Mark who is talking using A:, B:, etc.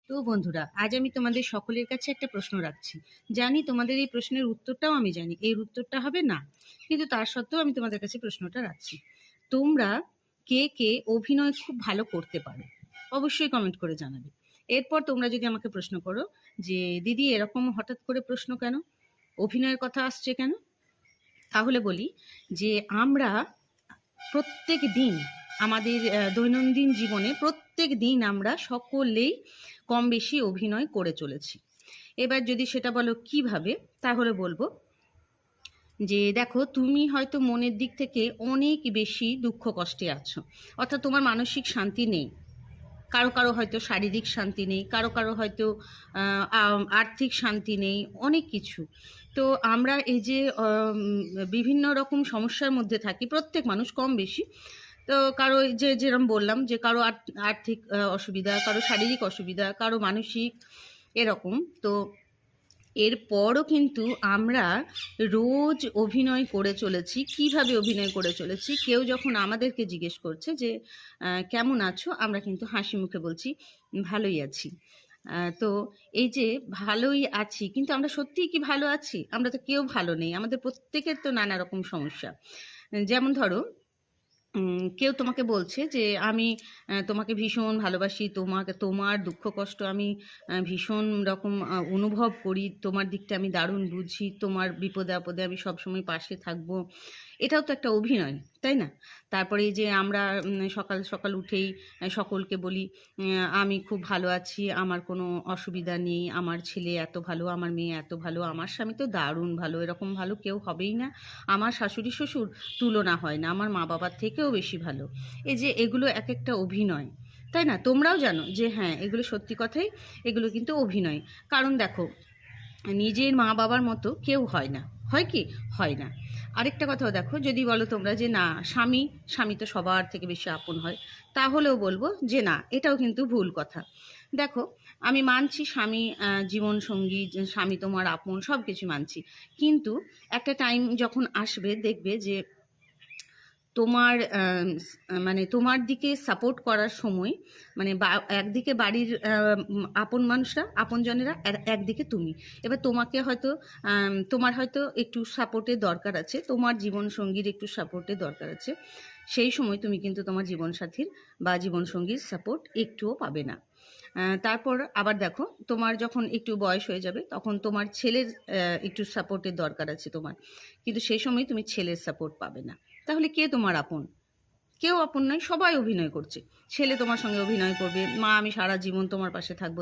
A: তো বন্ধুরা, আজ আমি তোমাদের সকলের কাছে একটা প্রশ্ন রাখছি। জানি তোমাদের এই প্রশ্নের উত্তরটাও আমি জানি, এর উত্তরটা হবে না, কিন্তু তার সত্ত্বেও আমি তোমাদের কাছে প্রশ্নটা রাখছি। তোমরা কে কে অভিনয় খুব ভালো করতে পারো? অবশ্যই কমেন্ট করে জানাবে। এরপর তোমরা যদি আমাকে প্রশ্ন করো যে দিদি এরকম হঠাৎ করে প্রশ্ন কেন, অভিনয়ের কথা আসছে কেন, তাহলে বলি যে আমরা প্রত্যেক দিন আমাদের দৈনন্দিন জীবনে প্রত্যেক দিন আমরা সকলেই কম বেশি অভিনয় করে চলেছি। এবার যদি সেটা বলো কিভাবে, তাহলে বলবো যে দেখো, তুমি হয়তো মনের দিক থেকে অনেক বেশি দুঃখ কষ্টে আছো, অর্থাৎ তোমার মানসিক শান্তি নেই। কারো কারো হয়তো শারীরিক শান্তি নেই, কারো কারো হয়তো আর্থিক শান্তি নেই, অনেক কিছু। তো আমরা এই যে বিভিন্ন রকম সমস্যার মধ্যে থাকি প্রত্যেক মানুষ কম বেশি। তো কারো এই যে যেরকম বললাম যে কারো আর্থিক অসুবিধা, কারো শারীরিক অসুবিধা, কারো মানসিক, এরকম। তো এরপরও কিন্তু আমরা রোজ অভিনয় করে চলেছি। কিভাবে অভিনয় করে চলেছি? কেউ যখন আমাদেরকে জিজ্ঞেস করছে যে কেমন আছো, আমরা কিন্তু হাসি মুখে বলছি ভালোই আছি। তো এই যে ভালোই আছি, কিন্তু আমরা সত্যিই কি ভালো আছি? আমরা তো কেউ ভালো নেই, আমাদের প্রত্যেকের তো নানা রকম সমস্যা। যেমন ধরো, কেউ তোমাকে বলছে যে আমি তোমাকে ভীষণ ভালোবাসি, তোমার দুঃখ কষ্ট আমি ভীষণ রকম অনুভব করি, তোমার দিকটা আমি দারুণ বুঝি, তোমার বিপদে আপদে আমি সবসময় পাশে থাকবো। এটাও তো একটা অভিনয়, তাই না? তারপরে এই যে আমরা সকাল সকাল উঠেই সকলকে বলি আমি খুব ভালো আছি, আমার কোনো অসুবিধা নেই, আমার ছেলে এত ভালো, আমার মেয়ে এত ভালো, আমার স্বামী তো দারুণ ভালো, এরকম ভালো কেউ হবেই না, আমার শাশুড়ি শ্বশুর তুলনা হয় না, আমার মা বাবার থেকেও বেশি ভালো। এই যে এগুলো এক একটা অভিনয়, তাই না? তোমরাও জানো যে হ্যাঁ, এগুলো সত্যি কথাই, এগুলো কিন্তু অভিনয়। কারণ দেখো, নিজের মা বাবার মতো কেউ হয় না। হয় কি? হয় না। আরেকটা কথাও দেখো, যদি বলো তোমরা যে না, স্বামী স্বামী তো সবার থেকে বেশি আপন হয়, তাহলেও বলবো যে না, এটাও কিন্তু ভুল কথা। দেখো, আমি মানছি স্বামী জীবন সঙ্গী, স্বামী তোমার আপন, সব কিছু মানছি, কিন্তু একটা টাইম যখন আসবে দেখবে যে তোমার মানে তোমার দিকে সাপোর্ট করার সময়, মানে একদিকে বাড়ির আপন মানুষরা, আপনজনেরা, আর একদিকে তুমি। এবার তোমাকে হয়তো তোমার হয়তো একটু সাপোর্টের দরকার আছে, তোমার জীবনসঙ্গীর একটু সাপোর্টের দরকার আছে। সেই সময় তুমি কিন্তু তোমার জীবনসাথীর বা জীবনসঙ্গীর সাপোর্ট একটুও পাবে না। তারপর আবার দেখো, তোমার যখন একটু বয়স হয়ে যাবে, তখন তোমার ছেলের একটু সাপোর্টের দরকার আছে তোমার, কিন্তু সেই সময় তুমি ছেলের সাপোর্ট পাবে না। তাহলে কে তোমার আপন? কেউ আপন নয়, সবাই অভিনয় করছে। ছেলে তোমার সঙ্গে অভিনয় করবে, মা আমি সারা জীবন তোমার পাশে থাকবো,